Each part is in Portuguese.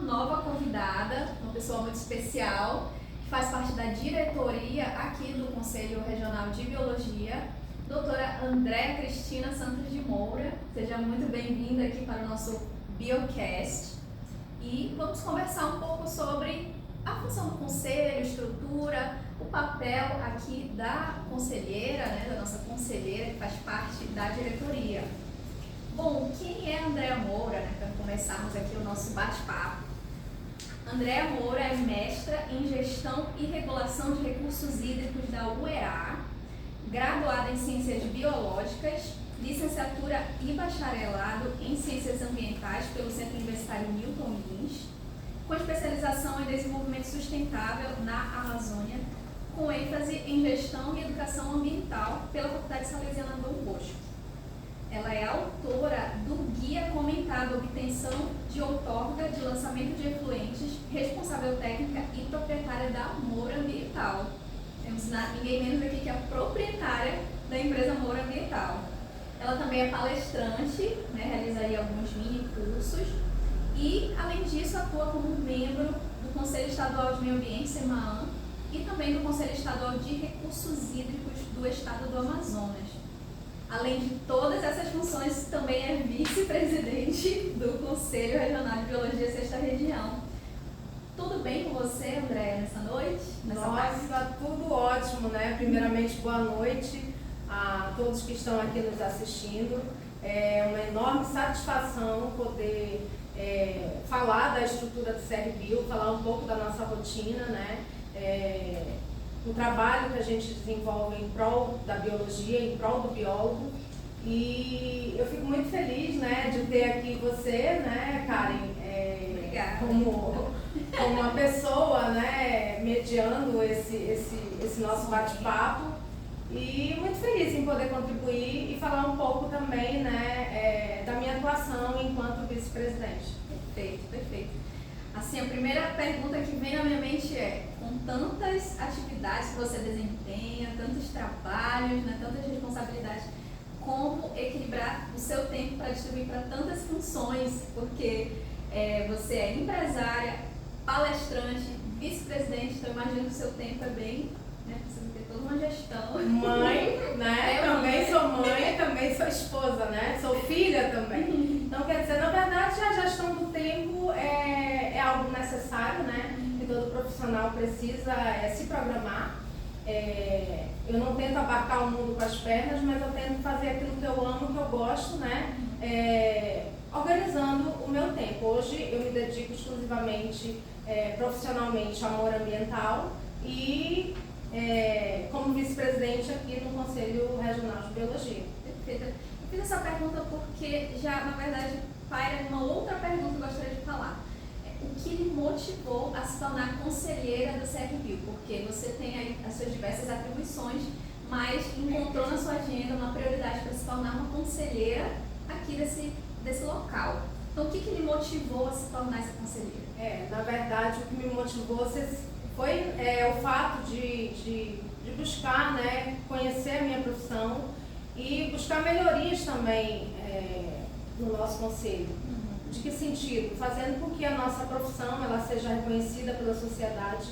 nova convidada, uma pessoa muito especial, que faz parte da diretoria aqui do Conselho Regional de Biologia, doutora Andréa Cristina Santos de Moura. Seja muito bem-vinda aqui para o nosso Biocast. E vamos conversar um pouco sobre a função do conselho, estrutura, o papel aqui da conselheira, da nossa conselheira que faz parte da diretoria. Bom, quem é Andréa Moura, para começarmos aqui o nosso bate-papo? Andréa Moura é mestra em Gestão e Regulação de Recursos Hídricos da UEA, graduada em Ciências Biológicas, licenciatura e bacharelado em Ciências Ambientais pelo Centro Universitário Newton Lins, com especialização em Desenvolvimento Sustentável na Amazônia, com ênfase em Gestão e Educação Ambiental pela Faculdade Salesiana Dom Bosco. Ela é autora do Guia Comentado Obtenção de Outorga de Lançamento de Efluentes, responsável técnica e proprietária da Moura Ambiental. Temos ninguém menos aqui que a proprietária da empresa Moura Ambiental. Ela também é palestrante, realiza aí alguns mini cursos e, além disso, atua como membro do Conselho Estadual de Meio Ambiente, CEMAAM, e também do Conselho Estadual de Recursos Hídricos do Estado do Amazonas. Além de todas essas funções, também é vice-presidente do Conselho Regional de Biologia Sexta Região. Tudo bem com você, Andréa, nessa noite? Nossa, tudo ótimo, Primeiramente, boa noite a todos que estão aqui nos assistindo. É uma enorme satisfação poder falar da estrutura do CRBio, falar um pouco da nossa rotina, o trabalho que a gente desenvolve em prol da biologia, em prol do biólogo. E eu fico muito feliz, de ter aqui você, Karen, como uma pessoa, mediando esse nosso bate-papo. E muito feliz em poder contribuir e falar um pouco também, da minha atuação enquanto vice-presidente. Perfeito, perfeito. Assim, a primeira pergunta que vem na minha mente é, com tantas atividades que você desempenha, tantos trabalhos, tantas responsabilidades, como equilibrar o seu tempo para distribuir para tantas funções? Porque você é empresária, palestrante, vice-presidente, então imagino que o seu tempo é bem, você vai ter toda uma gestão. Mãe, também sou mãe, também sou esposa, sou filha também. Então, quer dizer, na verdade, a gestão do tempo é algo necessário, que todo profissional precisa se programar. Eu não tento abarcar o mundo com as pernas, mas eu tento fazer aquilo que eu amo, que eu gosto, organizando o meu tempo. Hoje eu me dedico exclusivamente, profissionalmente, à Moura Ambiental e como vice-presidente aqui no Conselho Regional de Biologia. Perfeito. Eu fiz essa pergunta porque já, na verdade, paira uma outra pergunta que eu gostaria de falar. O que lhe motivou a se tornar conselheira do CRBio? Porque você tem aí as suas diversas atribuições, mas encontrou na sua agenda uma prioridade para se tornar uma conselheira aqui desse local. Então, o que lhe motivou a se tornar essa conselheira? Na verdade, o que me motivou foi o fato de buscar, conhecer a minha profissão e buscar melhorias também no nosso conselho. De que sentido? Fazendo com que a nossa profissão ela seja reconhecida pela sociedade.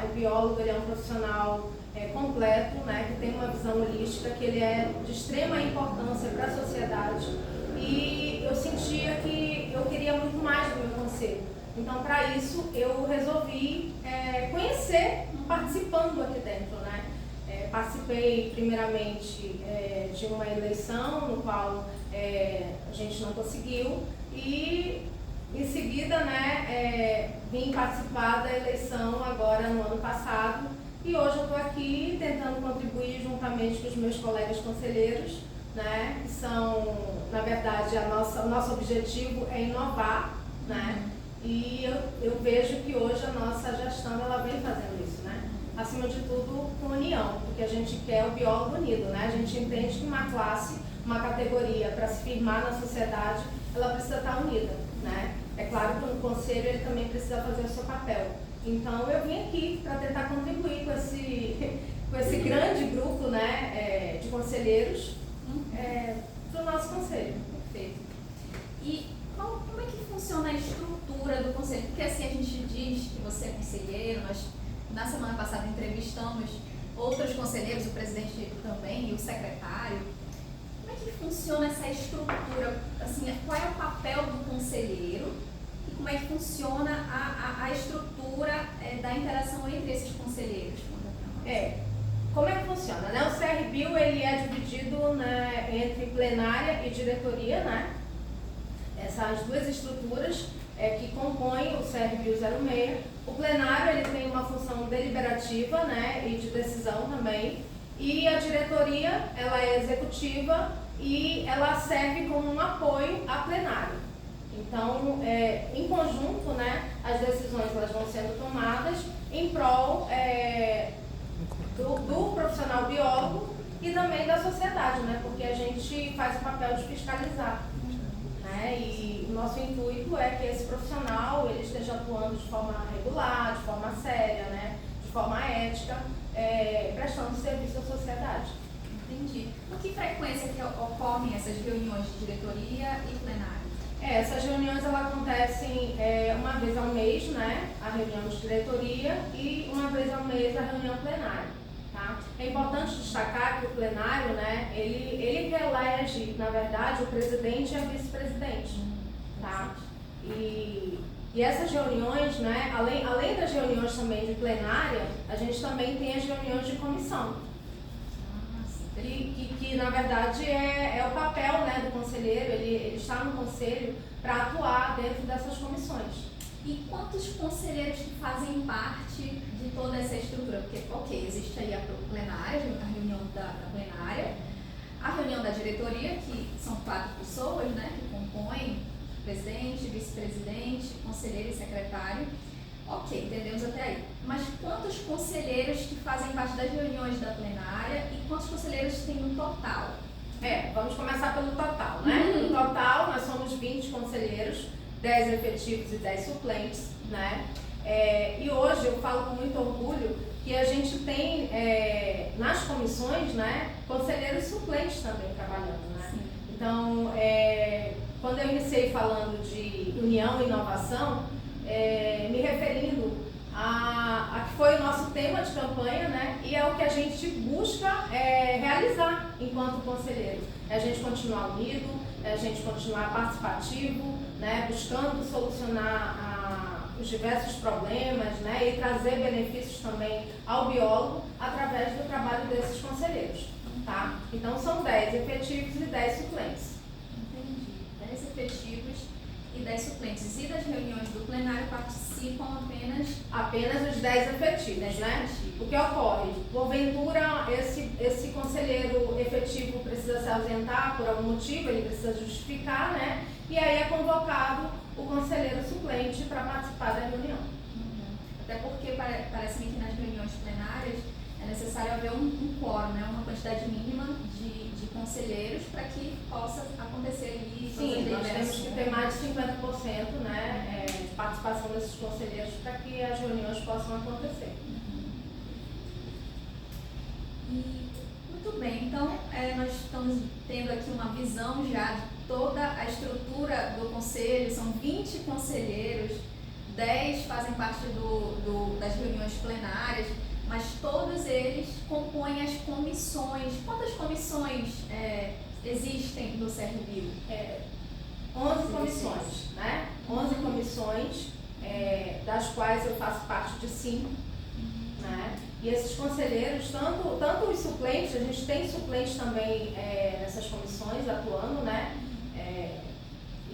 O biólogo ele é um profissional completo, que tem uma visão holística, que ele é de extrema importância para a sociedade. E eu sentia que eu queria muito mais do meu conselho. Então, para isso, eu resolvi conhecer, participando aqui dentro. Participei, primeiramente, de uma eleição, no qual a gente não conseguiu, e, em seguida, vim participar da eleição agora no ano passado, e hoje eu estou aqui tentando contribuir juntamente com os meus colegas conselheiros, que são, na verdade, o nosso objetivo é inovar, e eu vejo que hoje a nossa gestão ela vem fazendo isso, acima de tudo com união, porque a gente quer o biólogo unido, a gente entende que uma classe, uma categoria para se firmar na sociedade, ela precisa estar unida, É claro que o conselho ele também precisa fazer o seu papel. Então eu vim aqui para tentar contribuir com esse grande grupo, de conselheiros para o nosso conselho. Perfeito. E como é que funciona a estrutura do conselho, porque assim a gente diz que você é conselheiro, nós na semana passada entrevistamos outros conselheiros, o presidente também e o secretário. Como é que funciona essa estrutura? Assim, qual é o papel do conselheiro e como é que funciona a estrutura da interação entre esses conselheiros? Como é que funciona, né? O CRBio, ele é dividido, né, entre plenária e diretoria, né? Essas duas estruturas que compõem o CRBio 06. O plenário, ele tem uma função deliberativa, né, e de decisão também. E a diretoria, ela é executiva e ela serve como um apoio à plenária. Então, em conjunto, né, as decisões elas vão sendo tomadas em prol do profissional biólogo e também da sociedade, né, porque a gente faz o papel de fiscalizar. Né, e o nosso intuito é que esse profissional ele esteja atuando de forma regular, de forma séria, né, de forma ética, prestando serviço à sociedade. Entendi. Com que frequência que ocorrem essas reuniões de diretoria e plenário? Essas reuniões elas acontecem uma vez ao mês, né, a reunião de diretoria, e uma vez ao mês a reunião plenária. Tá? É importante destacar que o plenário, né, ele que elege, na verdade, o presidente e a vice-presidente. Tá? E essas reuniões, né, além das reuniões também de plenária, a gente também tem as reuniões de comissão. Que na verdade é o papel, né, do conselheiro, ele está no conselho para atuar dentro dessas comissões. E quantos conselheiros que fazem parte de toda essa estrutura? Porque, ok, existe aí a plenária, a reunião da plenária, a reunião da diretoria, que são 4 pessoas, né, que compõem presidente, vice-presidente, conselheiro e secretário. Ok, entendemos até aí. Mas quantos conselheiros que fazem parte das reuniões da plenária e quantos conselheiros tem no total? Vamos começar pelo total, né? No total, nós somos 20 conselheiros, 10 efetivos e 10 suplentes, né? E hoje eu falo com muito orgulho que a gente tem nas comissões, né, conselheiros suplentes também trabalhando, né? Sim. Então, quando eu iniciei falando de união e inovação, me referindo a que foi o nosso tema de campanha, né? E é o que a gente busca realizar enquanto conselheiro. É a gente continuar unido, é a gente continuar participativo, né? Buscando solucionar os diversos problemas, né? E trazer benefícios também ao biólogo através do trabalho desses conselheiros. Tá? Então são 10 efetivos e 10 suplentes. Entendi. 10 efetivos e 10 suplentes. E das reuniões do plenário participam apenas os 10 efetivos, né? O que ocorre? Porventura, esse conselheiro efetivo precisa se ausentar por algum motivo, ele precisa justificar, né? E aí é convocado o conselheiro suplente para participar da reunião. Até porque parece-me que nas reuniões plenárias é necessário haver um quórum, né? Uma quantidade mínima de conselheiros para que possa acontecer ali. Sim, nós temos que ter mais de 50%, né, de participação desses conselheiros para que as reuniões possam acontecer. E, muito bem, então nós estamos tendo aqui uma visão já de toda a estrutura do conselho, são 20 conselheiros, 10 fazem parte das reuniões plenárias, mas todos eles compõem as comissões. Quantas comissões existem no CRBio? 11 comissões, né? 11 comissões, das quais eu faço parte de 5, né? E esses conselheiros, tanto os suplentes, a gente tem suplentes também nessas comissões atuando, né?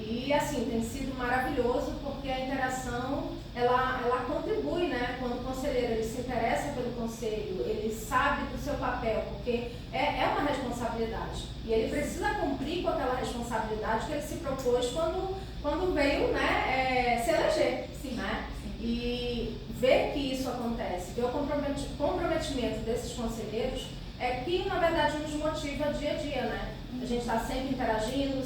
E assim, tem sido maravilhoso porque a interação, ela contribui, né? Quando o conselheiro ele se interessa pelo conselho, ele sabe do seu papel, porque é uma responsabilidade. E ele precisa cumprir com aquela responsabilidade que ele se propôs quando veio, né, se eleger. Sim. Né? E ver que isso acontece, que o comprometimento desses conselheiros é que, na verdade, nos motiva dia a dia, né? A gente está sempre interagindo,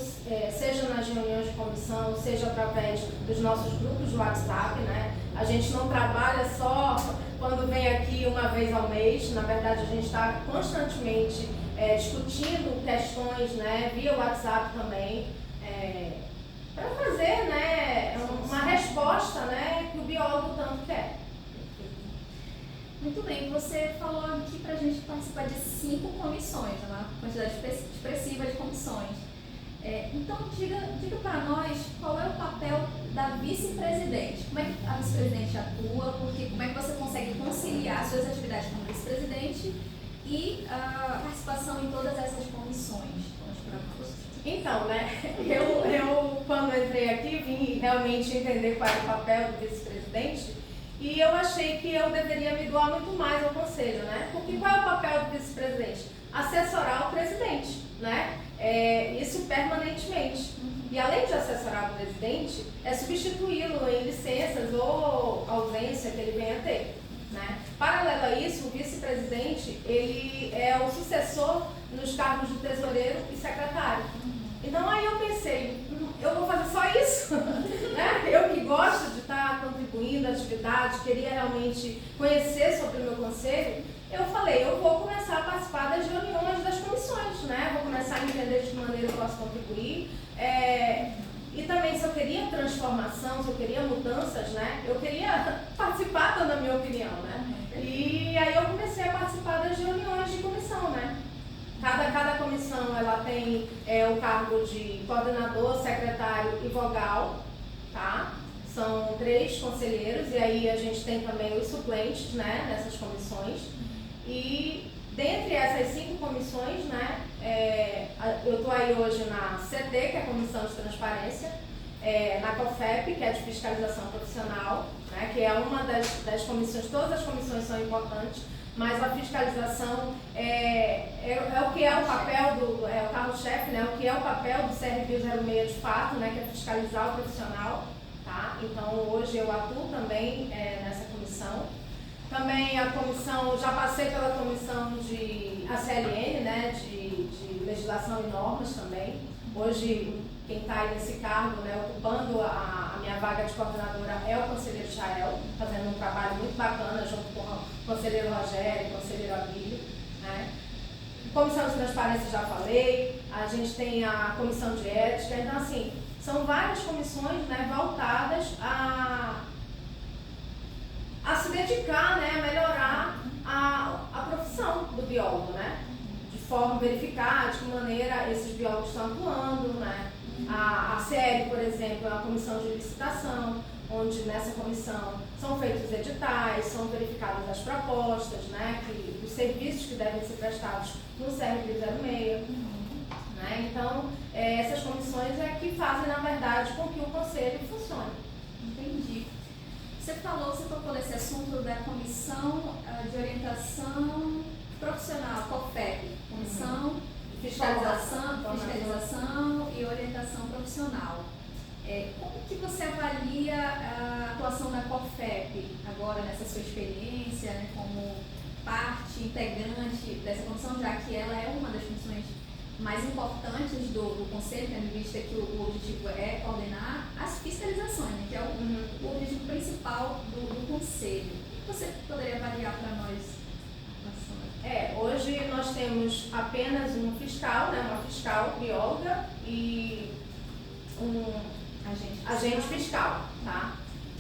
seja nas reuniões de comissão, seja através dos nossos grupos de WhatsApp, né? A gente não trabalha só quando vem aqui uma vez ao mês, na verdade a gente está constantemente discutindo questões, né, via WhatsApp também, para fazer, né, uma resposta, né, que o biólogo tanto quer. Muito bem, você falou aqui para a gente participar de 5 comissões, uma quantidade expressiva de comissões. Então, diga para nós qual é o papel da vice-presidente. Como é que a vice-presidente atua? Porque como é que você consegue conciliar suas atividades como vice-presidente e a participação em todas essas comissões? Então, né, eu quando entrei aqui vim realmente entender qual era o papel do vice-presidente e eu achei que eu deveria me doar muito mais ao conselho, né? Porque qual é o papel do vice-presidente? Assessorar o presidente, né? Isso permanentemente. E além de assessorar o presidente, é substituí-lo em licenças ou ausência que ele venha a ter, né? Paralelo a isso, o vice-presidente, ele é o sucessor nos cargos de tesoureiro e secretário. Então aí eu pensei, eu vou fazer só isso? Né? Eu que gosto de estar contribuindo à atividade, queria realmente conhecer sobre o meu conselho, eu falei, eu vou começar a participar das reuniões das comissões, né? Vou começar a entender de que maneira eu posso contribuir. E também se eu queria transformação, se eu queria mudanças, né? Eu queria participar dando a minha opinião, né? E aí eu comecei a participar das reuniões de comissão, né? Cada comissão ela tem o cargo de coordenador, secretário e vogal, tá? São 3 conselheiros e aí a gente tem também os suplentes, né, nessas comissões. E dentre essas 5 comissões, né, eu estou aí hoje na CT, que é a Comissão de Transparência, na COFEP, que é de Fiscalização Profissional, né, que é uma das comissões, todas as comissões são importantes, mas a fiscalização é o que é o papel o carro-chefe, né, o que é o papel do CRB 06 de fato, né, que é fiscalizar o profissional, tá? Então hoje eu atuo também nessa comissão. Também a comissão, já passei pela comissão de ACLN, né, de legislação e normas também. Hoje quem está aí nesse cargo, né, ocupando a minha vaga de coordenadora é o conselheiro Chael, fazendo um trabalho muito bacana junto com o conselheiro Rogério, o conselheiro Abílio, né. Comissão de transparência já falei, a gente tem a comissão de ética, então assim, são várias comissões, né, voltadas a se dedicar, né, a melhorar a profissão do biólogo, né, de forma a verificar de que maneira esses biólogos estão atuando, né. A CL, por exemplo, é uma comissão de licitação, onde nessa comissão são feitos editais, são verificadas as propostas, né, os serviços que devem ser prestados no CRB 06. Né? Então, essas comissões é que fazem, na verdade, com que o conselho funcione. Entendi. Você tocou nesse assunto da Comissão de Orientação Profissional, COFEP, Comissão de Fiscalização e Orientação Profissional. Como que você avalia a atuação da COFEP agora nessa sua experiência, né, como parte integrante dessa comissão, já que ela é uma das funções mais importantes do Conselho, tendo em vista que o objetivo é coordenar as fiscalizações, né, que é o objetivo principal do Conselho. O que você poderia avaliar para nós? Hoje nós temos apenas um fiscal, né, uma fiscal bióloga e um agente fiscal, tá?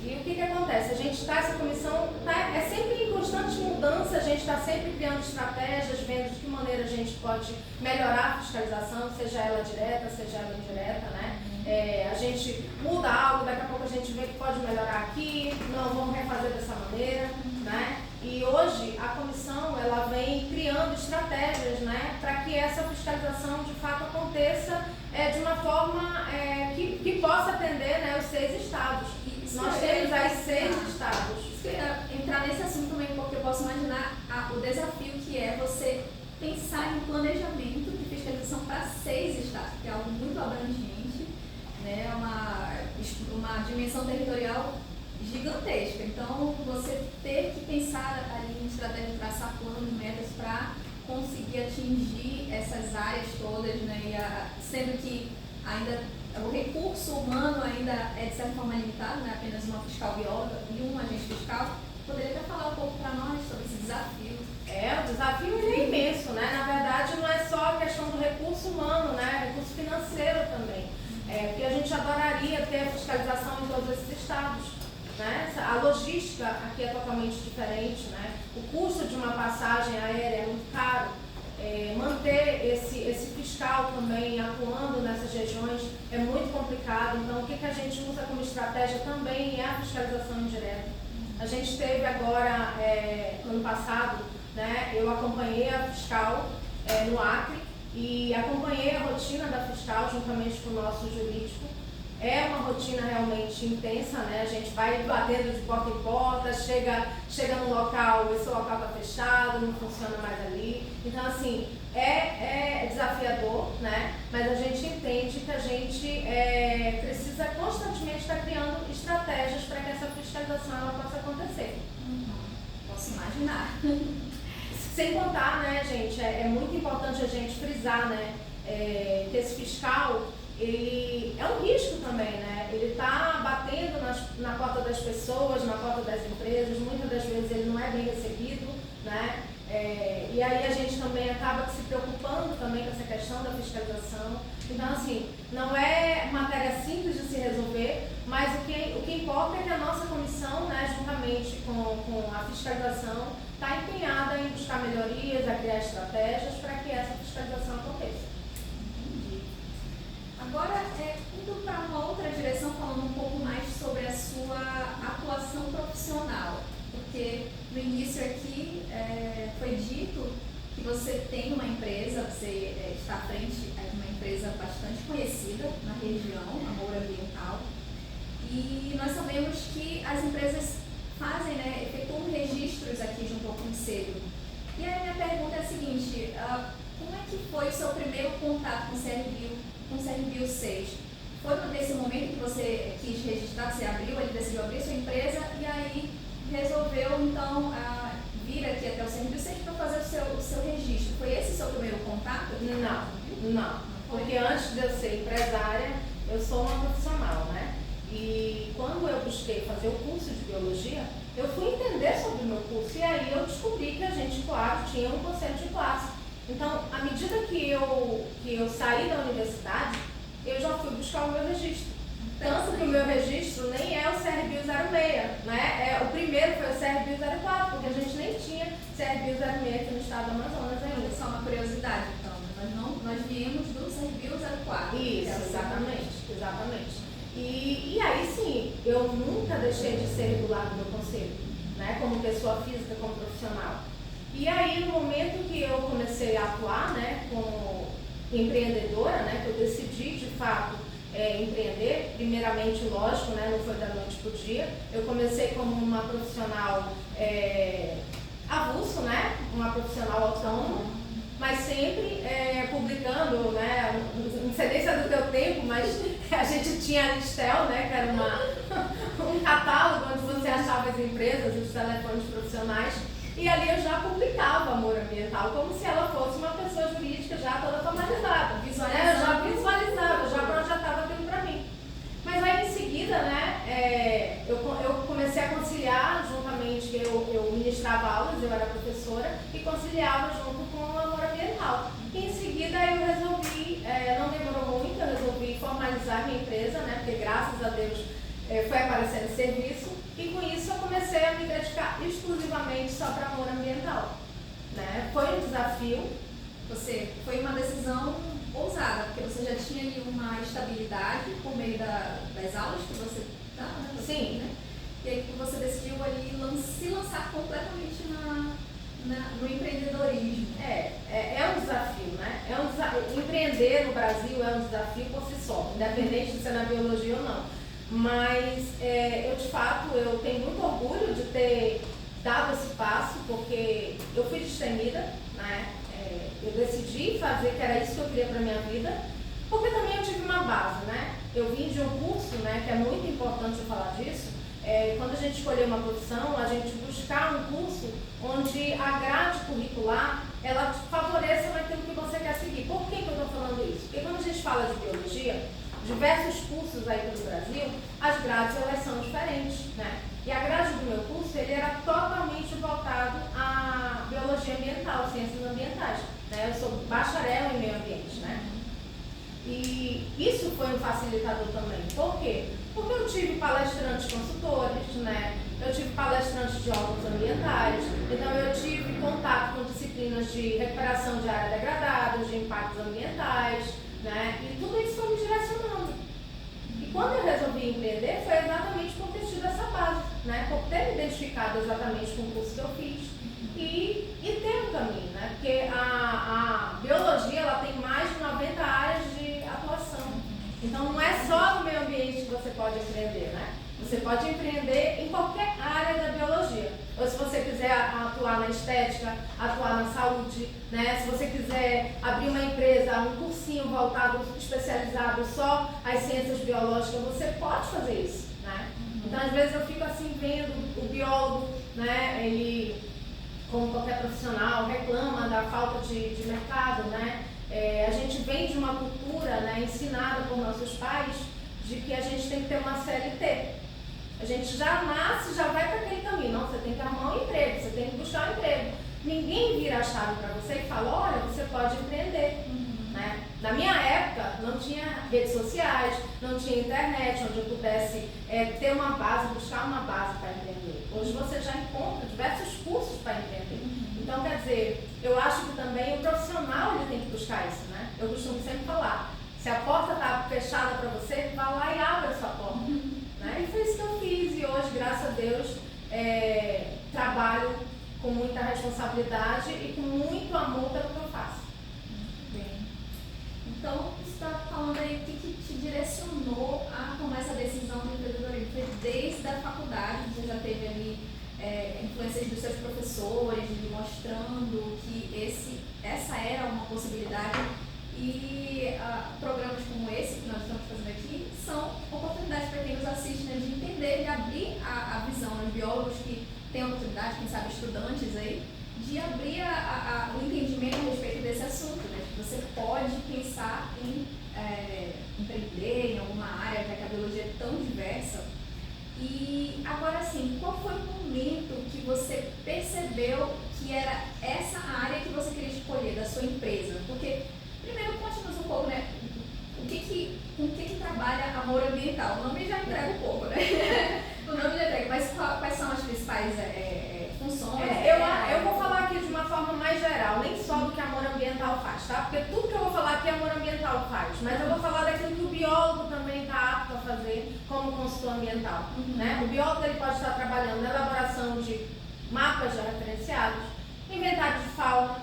E o que acontece? A gente está, essa comissão é sempre em constante mudança, a gente está sempre criando estratégias, vendo de que maneira a gente pode melhorar a fiscalização, seja ela direta, seja ela indireta, né? A gente muda algo, daqui a pouco a gente vê que pode melhorar aqui, não, vamos refazer dessa maneira, né? E hoje a comissão ela vem criando estratégias, né, para que essa fiscalização de fato aconteça de uma forma que possa atender, né, os 6 estados. Nós temos aí 6 estados. Entrar nesse assunto também, porque eu posso imaginar o desafio que é você pensar em planejamento de fiscalização para 6 estados, que é algo muito abrangente, né, uma dimensão territorial gigantesca. Então, você ter que pensar ali em estratégia, traçar planos, metas para conseguir atingir essas áreas todas, né, sendo que ainda o recurso humano ainda é de certa forma limitado, né, apenas uma fiscal bióloga e um agente fiscal. Poderia até falar um pouco para nós sobre esse desafio? O desafio ele é imenso, né? Na verdade, não é só a questão do recurso humano, né? Recurso financeiro também. Porque a gente adoraria ter a fiscalização em todos esses estados. né? A logística aqui é totalmente diferente, né? O custo de uma passagem aérea é muito caro. Manter esse fiscal também atuando nessas regiões é muito complicado. Então, o que a gente usa como estratégia também é a fiscalização indireta. A gente teve agora, no ano passado, né, eu acompanhei a fiscal no Acre e acompanhei a rotina da fiscal juntamente com o nosso jurídico. É uma rotina realmente intensa, né? A gente vai batendo de porta em porta, chega num local, esse local está fechado, não funciona mais ali. Então, assim, é desafiador, né? Mas a gente entende que a gente precisa constantemente estar criando estratégias para que essa fiscalização ela possa acontecer. Posso imaginar. Sem contar, né, gente, é muito importante a gente frisar, né, que esse fiscal, ele é um risco também, né? Ele está batendo na porta das pessoas, na porta das empresas, muitas das vezes ele não é bem recebido, né? E aí a gente também acaba se preocupando também com essa questão da fiscalização. Então, assim, não é matéria simples de se resolver, mas o que importa é que a nossa comissão, né, juntamente com a fiscalização, está empenhada em buscar melhorias, a criar estratégias para que essa fiscalização aconteça. Agora, indo para uma outra direção, falando um pouco mais sobre a sua atuação profissional, porque no início aqui foi dito que você tem uma empresa, você está à frente de uma empresa bastante conhecida na região, a Moura Ambiental, e nós sabemos que as empresas fazem, né, efetuam registros aqui junto ao Conselho. E aí minha pergunta é a seguinte, como é que foi o seu primeiro contato com o CRBio 6? Foi nesse momento que você quis registrar, que você ele decidiu abrir sua empresa e aí resolveu então vir aqui até o CRBio 6 para fazer o seu registro. Foi esse o seu primeiro contato? Não. Porque antes de eu ser empresária, eu sou uma profissional, né? E quando eu busquei fazer o curso de biologia, eu fui entender sobre o meu curso e aí eu descobri que a gente, claro, tinha um conselho de classe. Então, à medida que eu saí da universidade, eu já fui buscar o meu registro. Tanto que o meu registro nem é o CRBio 06, né? O primeiro foi o CRBio 04, porque a gente nem tinha CRBio 06 aqui no estado do Amazonas ainda. Só uma curiosidade, então. Nós viemos do CRBio 04. Isso, exatamente. E aí sim, eu nunca deixei de ser regular no meu conselho, né? Como pessoa física, como profissional. E aí, no momento que eu comecei a atuar, né, como empreendedora, né, que eu decidi, de fato, empreender, primeiramente, lógico, né, não foi da noite para o dia, eu comecei como uma profissional avulso, né, uma profissional autônoma, mas sempre publicando, né, incedência do teu tempo, mas a gente tinha a Listel, né, que era um catálogo onde você achava as empresas, os telefones profissionais, e ali eu já publicava a Moura Ambiental como se ela fosse uma pessoa jurídica já toda formalizada. Eu já visualizava, já projetava aquilo para mim. Mas aí em seguida, né, eu comecei a conciliar juntamente, eu ministrava aulas, eu era professora, e conciliava junto com a Moura Ambiental. E em seguida eu resolvi, não demorou muito, eu resolvi formalizar minha empresa, né, porque graças a Deus foi aparecendo serviço. E com isso eu comecei a me dedicar exclusivamente só para a Moura Ambiental, né? Foi um desafio. Foi uma decisão ousada, porque você já tinha ali uma estabilidade por meio das aulas que você dá, né? Sim. Né? E aí você decidiu ali se lançar completamente no empreendedorismo. É um desafio, né? Empreender no Brasil é um desafio por si só, independente de ser na biologia ou não. Mas eu, de fato, eu tenho muito orgulho de ter dado esse passo, porque eu fui destemida, né? Eu decidi fazer, que era isso que eu queria para a minha vida, porque também eu tive uma base, né? Eu vim de um curso, né, que é muito importante eu falar disso, quando a gente escolher uma profissão, a gente buscar um curso onde a grade curricular, ela favoreça naquilo que você quer seguir. Por que eu estou falando isso? Porque quando a gente fala de biologia, diversos cursos aí pelo Brasil, as grades elas são diferentes, né? E a grade do meu curso, ele era totalmente voltado à biologia ambiental, ciências ambientais, né? Eu sou bacharel em meio ambiente, né? E isso foi um facilitador também. Por quê? Porque eu tive palestrantes consultores, né? de órgãos ambientais. Então eu tive contato com disciplinas de recuperação de áreas degradadas, de impactos ambientais, né? E tudo isso foi me direcionando. E quando eu resolvi empreender foi exatamente por ter tido essa base, né? Por ter me identificado exatamente com o curso que eu fiz e ter um caminho, né? Porque a biologia ela tem mais de 90 áreas de atuação. Então não é só no meio ambiente que você pode empreender, né? Você pode empreender em qualquer área da biologia. Ou se você quiser atuar na estética, atuar na saúde, né? Se você quiser abrir uma empresa, um cursinho voltado, especializado só às ciências biológicas, você pode fazer isso, né? Então, às vezes eu fico assim vendo o biólogo, né? Ele, como qualquer profissional, reclama da falta de mercado, né? A gente vem de uma cultura, né, ensinada por nossos pais de que a gente tem que ter uma CLT. A gente já nasce, já vai para aquele caminho. Não, você tem que arrumar um emprego, você tem que buscar um emprego. Ninguém vira a chave para você e fala, olha, você pode empreender. Né? Na minha época, não tinha redes sociais, não tinha internet, onde eu pudesse ter uma base, buscar uma base para empreender. Hoje você já encontra diversos cursos para empreender. Então, quer dizer, eu acho que também o profissional ele tem que buscar isso, né? Eu costumo sempre falar, se a porta está fechada para você, vá lá e abra a sua porta. Né? E foi isso que eu fiz e hoje, graças a Deus, trabalho com muita responsabilidade e com muito amor pelo que eu faço. Bem, então, você está falando aí o que te direcionou a tomar essa decisão do empreendedorismo? Foi desde a faculdade, você já teve ali influências dos seus professores, mostrando que essa era uma possibilidade e programas como esse que nós estamos fazendo aqui são oportunidades para quem nos assiste, né, de entender, de abrir a visão dos biólogos que têm oportunidade, quem sabe estudantes aí, de abrir o entendimento a respeito desse assunto, né, que você pode pensar em empreender em alguma área, já que a biologia é tão diversa. E agora sim, qual foi o momento que você percebeu que era essa área que você queria escolher da sua empresa? Porque, primeiro, conte-nos um pouco, né? Com o que trabalha Amor Ambiental? O nome já entrega um pouco, né? O nome já entrega, mas quais são as principais funções? Eu vou falar aqui de uma forma mais geral, nem só do que Amor Ambiental faz, tá? Porque tudo que eu vou falar aqui Amor Ambiental faz, mas eu vou falar daquilo que o biólogo também está apto a fazer como consultor ambiental. Né? O biólogo ele pode estar trabalhando na elaboração de mapas já referenciados, inventário de fauna,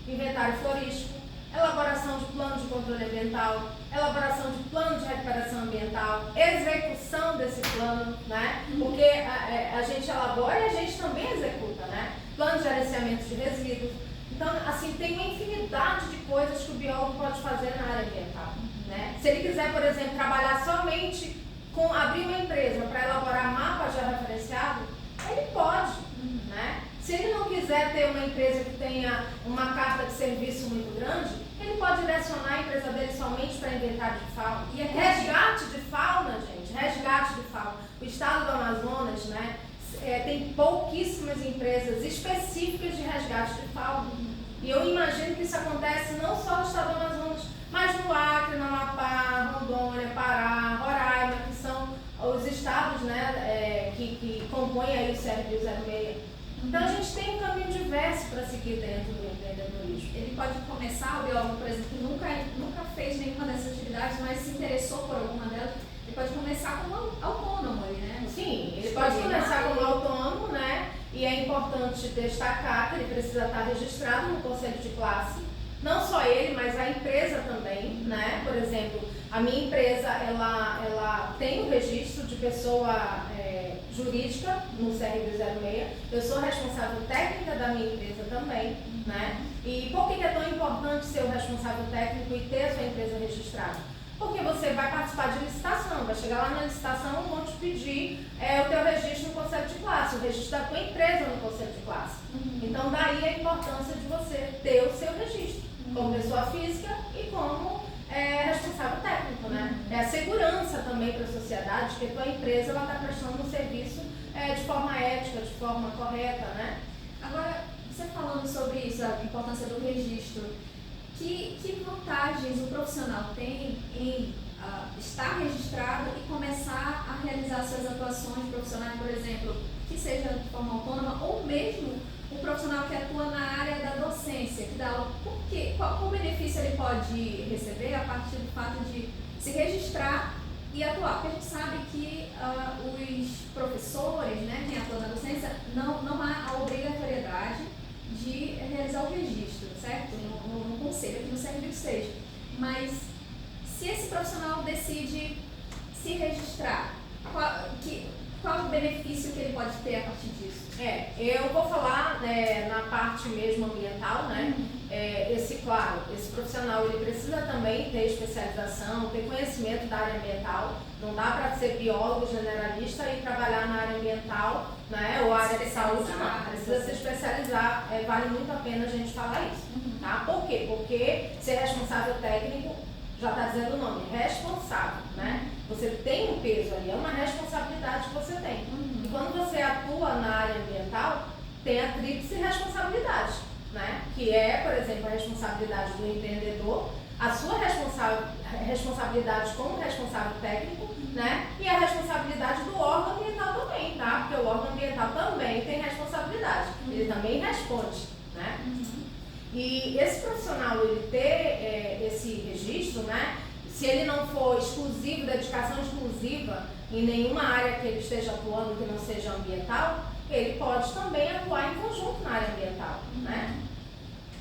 inventário florístico, elaboração de plano de controle ambiental, elaboração de plano de recuperação ambiental, execução desse plano, né? Porque a gente elabora e a gente também executa, né? Plano de gerenciamento de resíduos. Então, assim, tem uma infinidade de coisas que o biólogo pode fazer na área ambiental, né? Se ele quiser, por exemplo, trabalhar somente com abrir uma empresa para elaborar mapa já referenciado, ele pode, né? Se ele não quiser ter uma empresa que tenha uma carta de serviço muito grande, ele pode direcionar a empresa dele somente para inventário de fauna. E resgate de fauna, gente, resgate de fauna. O estado do Amazonas, né, tem pouquíssimas empresas específicas de resgate de fauna. E eu imagino que isso acontece não só no estado do Amazonas, mas no Acre, no Amapá, Rondônia, Pará, Roraima, que são os estados, né, que compõem aí o CRBio 06. Então a gente tem um caminho diverso para seguir dentro do empreendedorismo. Ele pode começar, o biólogo, por exemplo, que nunca fez nenhuma dessas atividades, mas se interessou por alguma delas, ele pode começar como autônomo ali, né? Sim, ele pode começar como autônomo, né? E é importante destacar que ele precisa estar registrado no conselho de classe. Não só ele, mas a empresa também, né? Por exemplo, a minha empresa, ela tem o registro de pessoa jurídica no CRBio 06. Eu sou responsável técnica da minha empresa também, né? E por que é tão importante ser o responsável técnico e ter a sua empresa registrada? Porque você vai participar de licitação, vai chegar lá na licitação e vão te pedir o teu registro no conselho de classe, o registro da tua empresa no conselho de classe. Então daí a importância de você ter o seu registro como pessoa física e como responsável técnico, né? É a segurança também para a sociedade, que a tua empresa está prestando um serviço de forma ética, de forma correta, né? Agora, você falando sobre isso, a importância do registro, que vantagens o profissional tem em estar registrado e começar a realizar suas atuações profissionais, por exemplo, que seja de forma autônoma, ou mesmo o profissional que atua na área da docência, que dá aula, qual benefício ele pode receber a partir do fato de se registrar e atuar? Porque a gente sabe que os professores, né, quem atua na docência, não há a obrigatoriedade de realizar o registro, certo? No conselho, aqui no serviço seja. Mas se esse profissional decide se registrar, qual o benefício que ele pode ter a partir disso? Eu vou falar na parte mesmo ambiental, né? Esse profissional ele precisa também ter especialização, ter conhecimento da área ambiental. Não dá para ser biólogo generalista e trabalhar na área ambiental, né? Ou área de saúde, não. Precisa se especializar, vale muito a pena a gente falar isso. Tá? Por quê? Porque ser responsável técnico, já está dizendo o nome, responsável, né? Você tem um peso ali, é uma responsabilidade que você tem. E quando você atua na área ambiental, tem a tríplice responsabilidade, né? Que é, por exemplo, a responsabilidade do empreendedor, a sua responsabilidade como responsável técnico, né? E a responsabilidade do órgão ambiental também, tá? Porque o órgão ambiental também tem responsabilidade, ele também responde, né? E esse profissional, ele ter esse registro, né? Se ele não for exclusivo, dedicação exclusiva em nenhuma área que ele esteja atuando que não seja ambiental, ele pode também atuar em conjunto na área ambiental, né?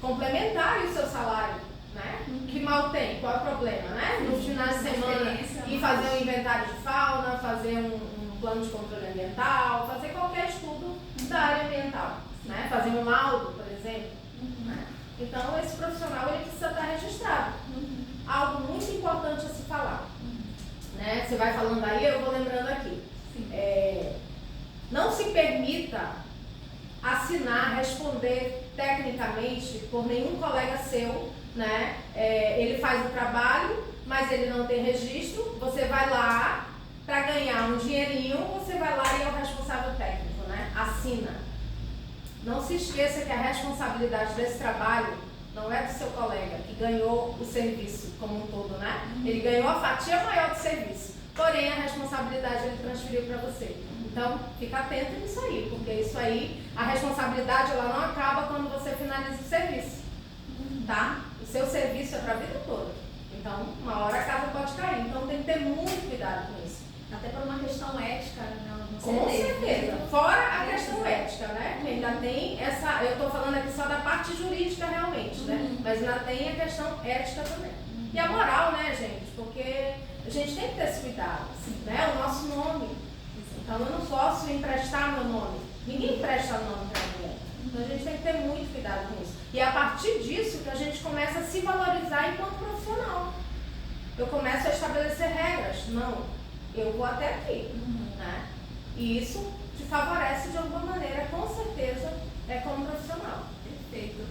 Complementar o seu salário, né? Que mal tem, qual é o problema, né? No final de semana, ir fazer um inventário de fauna, fazer um plano de controle ambiental, fazer qualquer estudo da área ambiental, né? Fazer um laudo, por exemplo, né? Então, esse profissional ele precisa estar registrado. Algo muito importante a se falar. Né? Você vai falando aí, eu vou lembrando aqui. Não se permita assinar, responder tecnicamente por nenhum colega seu. Né? Ele faz o trabalho, mas ele não tem registro. Você vai lá para ganhar um dinheirinho, você vai lá e é o responsável técnico. Né? Assina. Não se esqueça que a responsabilidade desse trabalho não é do seu colega, que ganhou o serviço como um todo, né? Ele ganhou a fatia maior do serviço, porém a responsabilidade ele transferiu para você. Então, fica atento nisso aí, porque isso aí, a responsabilidade ela não acaba quando você finaliza o serviço, tá? O seu serviço é para a vida toda. Então, uma hora a casa pode cair, então tem que ter muito cuidado com isso. Até por uma questão ética, né? Com certeza. Fora a questão ética, né? Que ainda tem essa, eu estou falando aqui só da parte jurídica realmente, né? Mas ainda tem a questão ética também. E a moral, né, gente? Porque a gente tem que ter esse cuidado, né? O nosso nome. Então eu não posso emprestar meu nome. Ninguém empresta nome para ninguém. Então a gente tem que ter muito cuidado com isso. E é a partir disso que a gente começa a se valorizar enquanto profissional. Eu começo a estabelecer regras. Não, eu vou até aqui, né? E isso te favorece de alguma maneira, com certeza, como profissional. Perfeito.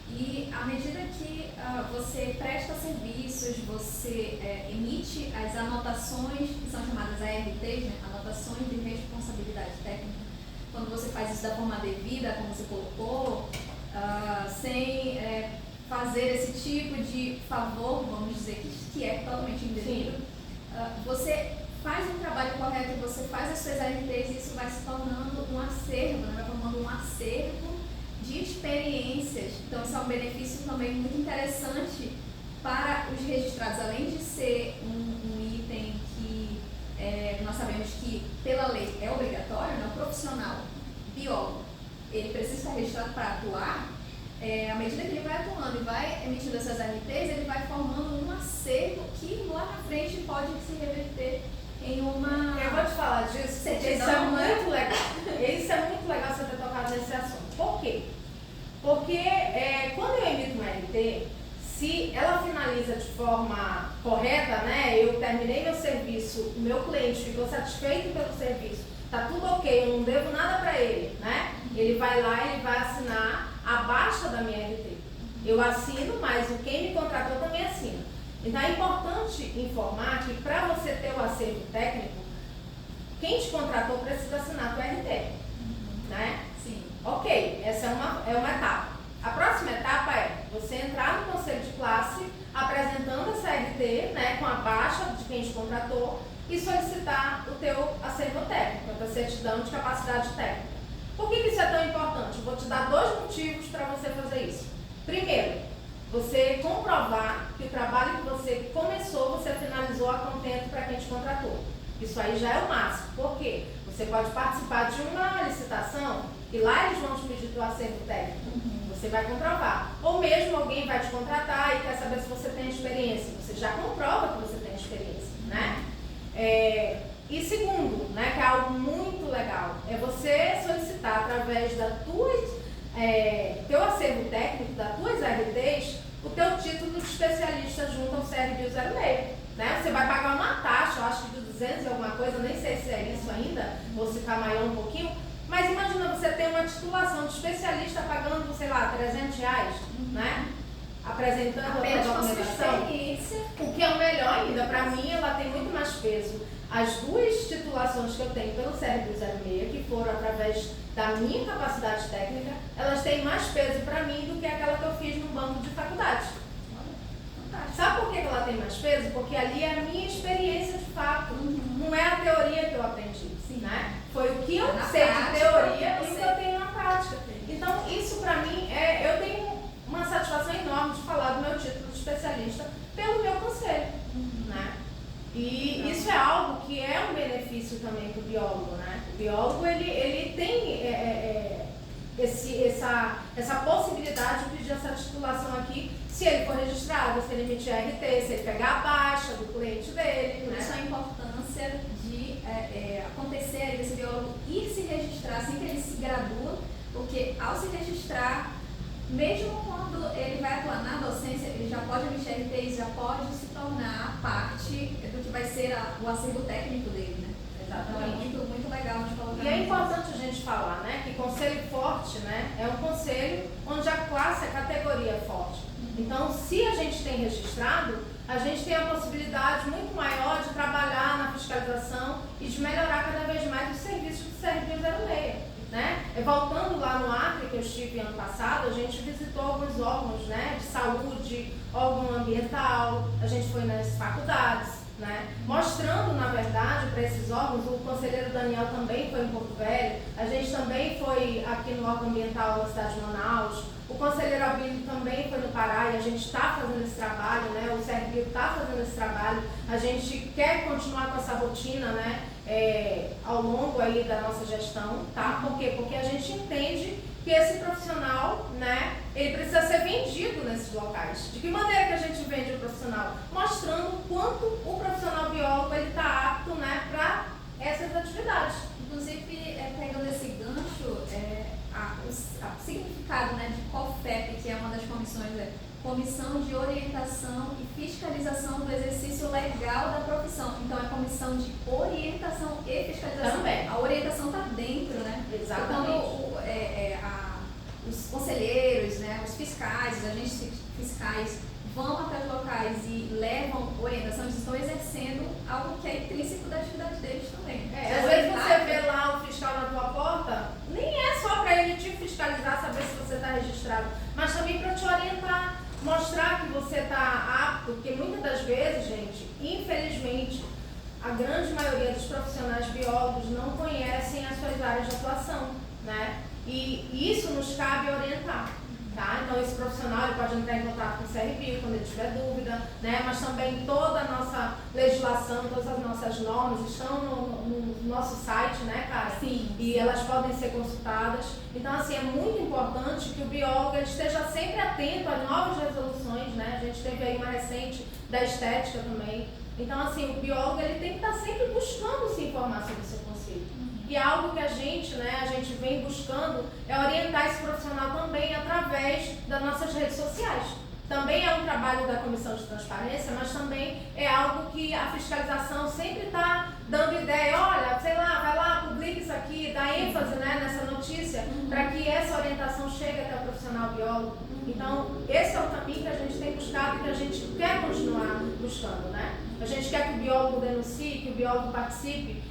E à medida que você presta serviços, você emite as anotações, que são chamadas ARTs, né? Anotações de responsabilidade técnica, quando você faz isso da forma devida, como você colocou, sem fazer esse tipo de favor, vamos dizer, que é totalmente indevido, você faz um trabalho correto e você faz as suas ARTs e isso vai se tornando um acervo, né? Vai formando um acervo de experiências. Então, isso é um benefício também muito interessante para os registrados, além de ser um item que nós sabemos que pela lei é obrigatório, né? O profissional biólogo, ele precisa estar registrado para atuar. À medida que ele vai atuando e vai emitindo essas ARTs, ele vai formando um acervo que lá na frente pode se reverter em uma... Eu vou te falar disso, porque isso é muito legal. Isso é muito legal você ter tocado nesse assunto. Por quê? Porque quando eu emito uma ART, se ela finaliza de forma correta, né? Eu terminei meu serviço, o meu cliente ficou satisfeito pelo serviço, tá tudo ok, eu não devo nada para ele, né? Ele vai lá e ele vai assinar abaixo da minha ART. Eu assino, mas quem me contratou também assina. Então é importante informar que para você ter o acervo técnico, quem te contratou precisa assinar a tua RT, né? Sim. Ok, essa é uma etapa. A próxima etapa é você entrar no conselho de classe apresentando essa RT, né, com a baixa de quem te e solicitar o teu acervo técnico, a tua certidão de capacidade técnica. Por que isso é tão importante? Eu vou te dar 2 motivos para você fazer isso. Primeiro, você comprovar que o trabalho que você começou, você finalizou a contento para quem te contratou. Isso aí já é o máximo. Por quê? Você pode participar de uma licitação e lá eles vão te pedir teu acervo técnico. Você vai comprovar. Ou mesmo alguém vai te contratar e quer saber se você tem experiência. Você já comprova que você tem experiência, né? E segundo, né, que é algo muito legal, é você solicitar através da teu acervo técnico, das tuas RTs, o teu título de especialista junto ao CRBio 06. Né? Você vai pagar uma taxa, eu acho que de 200 e alguma coisa, nem sei se é isso ainda, ou se ficar maior um pouquinho, mas imagina você ter uma titulação de especialista pagando, sei lá, R$300, né? Apresentando a tua documentação, o que é o melhor ainda. Para mim, ela tem muito mais peso. As 2 titulações que eu tenho pelo CRBio 06, que foram através da minha capacidade técnica, elas têm mais peso para mim do que aquela que eu fiz no banco de faculdade. Sabe por que ela tem mais peso? Porque ali é a minha experiência de fato, não é a teoria que eu aprendi, né? Foi o que eu sei de teoria e o que eu tenho na prática. Então, isso para mim, eu tenho uma satisfação enorme de falar do meu título de especialista pelo meu conselho, né? E isso é algo que é um benefício também para o biólogo, né? O biólogo, ele tem essa possibilidade de pedir essa titulação aqui, se ele for registrado, se ele emitir RT, se ele pegar a baixa do cliente dele, né? Isso é a importância de acontecer, esse biólogo ir se registrar assim que ele se gradua, porque ao se registrar, mesmo quando ele vai atuar na docência, ele já pode emitir RTs, já pode se tornar parte do que vai ser o acervo técnico dele, né? Exatamente. Então é muito legal de colocar. E é importante a gente falar, né, que conselho forte, né, é um conselho onde a classe, a categoria é forte. Então, se a gente tem registrado, a gente tem a possibilidade muito maior de trabalhar na fiscalização e de melhorar cada vez mais os serviços do CRBio 06. Né? Voltando lá no Acre, que eu estive ano passado, a gente visitou alguns órgãos, né, de saúde, órgão ambiental, a gente foi nas faculdades, né, mostrando, na verdade, para esses órgãos, o conselheiro Daniel também foi em Porto Velho, a gente também foi aqui no órgão ambiental da cidade de Manaus, o conselheiro Albino também foi no Pará e a gente está fazendo esse trabalho, né, o CRBio está fazendo esse trabalho, a gente quer continuar com essa rotina, né, ao longo aí da nossa gestão, tá? Por quê? Porque a gente entende que esse profissional, né, ele precisa ser vendido nesses locais. De que maneira que a gente vende o profissional? Mostrando o quanto o profissional biólogo ele está apto, né, para essas atividades. Inclusive, pegando esse gancho, o significado, né, de COFEP, que é uma das comissões, Comissão de Orientação e Fiscalização do Exercício Legal da Profissão. Então, é comissão de orientação e fiscalização. Também. A orientação está dentro, né? Exatamente. Então, os conselheiros, né, os fiscais, os agentes fiscais vão até os locais e levam orientação, eles estão exercendo algo que é intrínseco da atividade deles também. Às vezes você vê lá o fiscal na tua porta, nem é só para ele te fiscalizar, saber se você está registrado, mas também para te orientar, mostrar que você está apto, porque muitas das vezes, gente, infelizmente, a grande maioria dos profissionais biólogos não conhecem as suas áreas de atuação, né? E isso nos cabe orientar. Tá? Então esse profissional ele pode entrar em contato com o CRBio quando ele tiver dúvida, né? Mas também toda a nossa legislação, todas as nossas normas estão no nosso site, né, cara? Sim. E elas podem ser consultadas. Então, assim, é muito importante que o biólogo ele esteja sempre atento às novas resoluções, né? A gente teve aí uma recente da estética também. Então, assim, o biólogo ele tem que estar sempre buscando se informar sobre o seu conceito. E algo que a gente vem buscando é orientar esse profissional também através das nossas redes sociais. Também é um trabalho da Comissão de Transparência, mas também é algo que a fiscalização sempre está dando ideia. Olha, sei lá, vai lá, publica isso aqui, dá ênfase, né, nessa notícia, para que essa orientação chegue até o profissional biólogo. Então, esse é o caminho que a gente tem buscado e que a gente quer continuar buscando, né? A gente quer que o biólogo denuncie, que o biólogo participe.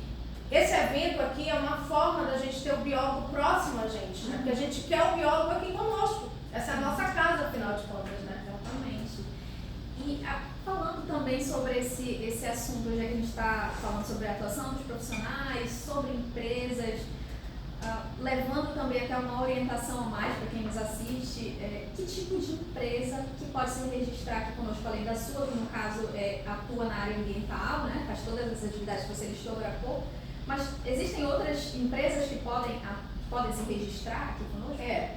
Esse evento aqui é uma forma da gente ter o biólogo próximo a gente, né? Porque a gente quer o biólogo aqui conosco. Essa é a nossa casa, afinal de contas, né? Exatamente. E falando falando também sobre esse assunto, já que a gente está falando sobre a atuação dos profissionais, sobre empresas, levando também até uma orientação a mais para quem nos assiste, que tipo de empresa que pode se registrar aqui conosco, além da sua, que no caso atua na área ambiental, né, faz todas essas atividades que você listou agora há pouco, mas existem outras empresas que podem se registrar aqui conosco?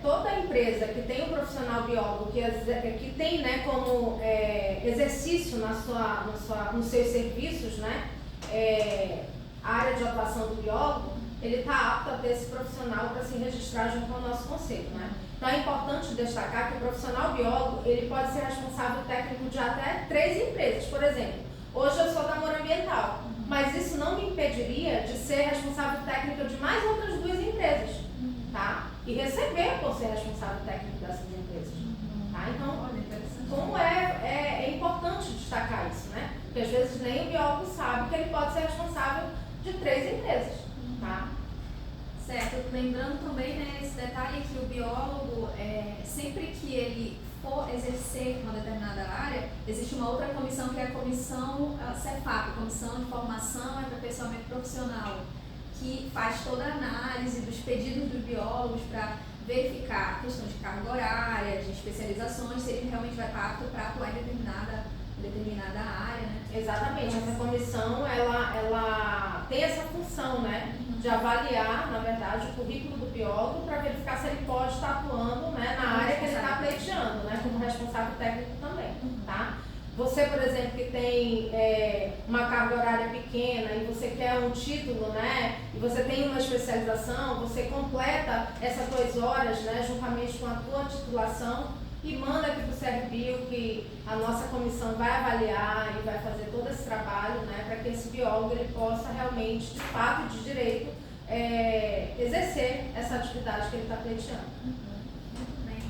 Toda empresa que tem um profissional biólogo que tem, né, como exercício nos seus serviços, né, a área de atuação do biólogo, ele está apto a ter esse profissional para se registrar junto ao nosso conselho, né? Então é importante destacar que o profissional biólogo, ele pode ser responsável técnico de até 3 empresas. Por exemplo, hoje eu sou da Moura Ambiental, mas isso não me impediria de ser responsável técnica de mais outras 2 empresas, tá? E receber por ser responsável técnico dessas empresas, tá? Então, como é importante destacar isso, né? Porque às vezes nem o biólogo sabe que ele pode ser responsável de 3 empresas, tá? Certo. Lembrando também, né, esse detalhe que o biólogo, sempre que ele for exercer uma determinada área, existe uma outra comissão que é a comissão CEFAP, Comissão de Formação e Aperfeiçoamento Profissional, que faz toda a análise dos pedidos dos biólogos para verificar a questão de carga horária, de especializações, se ele realmente vai estar apto para atuar em determinada área, né? Exatamente, essa comissão ela tem essa função, né, de avaliar, na verdade, o currículo do biólogo para verificar se ele pode estar atuando, né, na área que ele está pleiteando, né, como responsável técnico também, tá? Você, por exemplo, que tem uma carga horária pequena e você quer um título, né, e você tem uma especialização, você completa essas 2 horas, né, juntamente com a tua titulação e manda aqui para o CRBio, que a nossa comissão vai avaliar e vai fazer todo esse trabalho, né, para que esse biólogo ele possa realmente, de fato e de direito, exercer essa atividade que ele está pleiteando. Muito bem.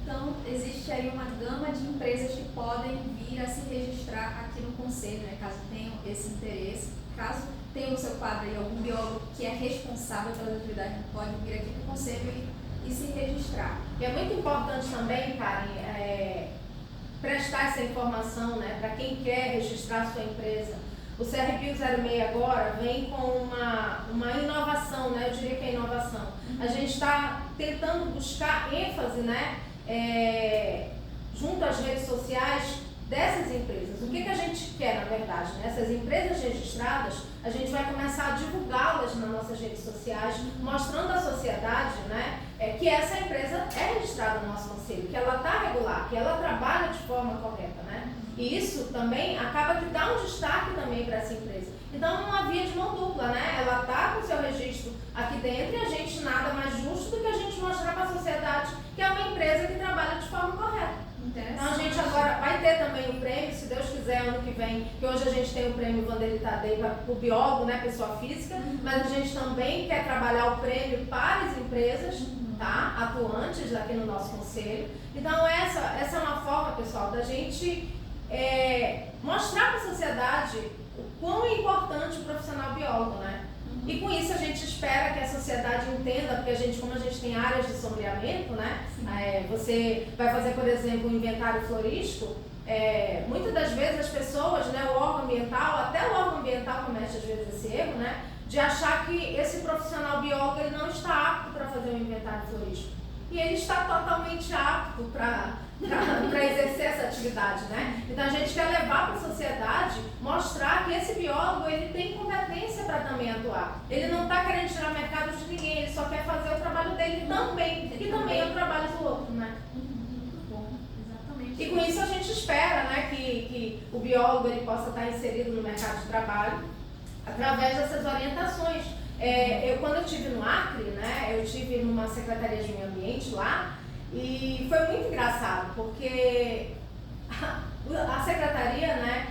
Então, existe aí uma gama de empresas que podem vir a se registrar aqui no Conselho, né, caso tenham esse interesse. Caso tenha no seu quadro aí algum biólogo que é responsável pelas atividades, pode vir aqui no Conselho e se registrar. E é muito importante também, Karen, prestar essa informação, né, para quem quer registrar a sua empresa. O CRBio 06 agora vem com uma inovação, né, eu diria que é inovação. A gente está tentando buscar ênfase, né, junto às redes sociais dessas empresas. O que a gente quer, na verdade, né? Essas empresas registradas, a gente vai começar a divulgá-las nas nossas redes sociais, mostrando à sociedade, né, que essa empresa é registrada no nosso conselho, que ela está regular, que ela trabalha de forma correta, né? E isso também acaba que dá um destaque também para essa empresa. Então, é uma via de mão dupla, né? Ela está com o seu registro aqui dentro e a gente nada mais justo do que a gente mostrar para a sociedade que é uma empresa que trabalha de forma correta. Então a gente agora vai ter também o prêmio, se Deus quiser, ano que vem, que hoje a gente tem o prêmio Vanderlei Tadei para o biólogo, né, pessoa física, mas a gente também quer trabalhar o prêmio para as empresas, tá, atuantes aqui no nosso conselho. Então essa é uma forma, pessoal, da gente mostrar para a sociedade o quão é importante o profissional biólogo, né? E com isso a gente espera que a sociedade entenda, porque como a gente tem áreas de sombreamento, né? Você vai fazer, por exemplo, um inventário florístico, muitas das vezes as pessoas, né, o órgão ambiental, até o órgão ambiental comete às vezes esse erro, né? De achar que esse profissional biólogo ele não está apto para fazer um inventário florístico. E ele está totalmente apto para exercer essa atividade, né? Então a gente quer levar para a sociedade, mostrar que esse biólogo ele tem competência para também atuar. Ele não está querendo tirar mercado de ninguém, ele só quer fazer o trabalho dele também, que também é o trabalho do outro, né? Muito bom, exatamente. E com isso a gente espera, né, que o biólogo ele possa estar inserido no mercado de trabalho através dessas orientações. Quando eu estive no Acre, né, eu estive numa secretaria de meio ambiente lá e foi muito engraçado, porque a secretaria, né,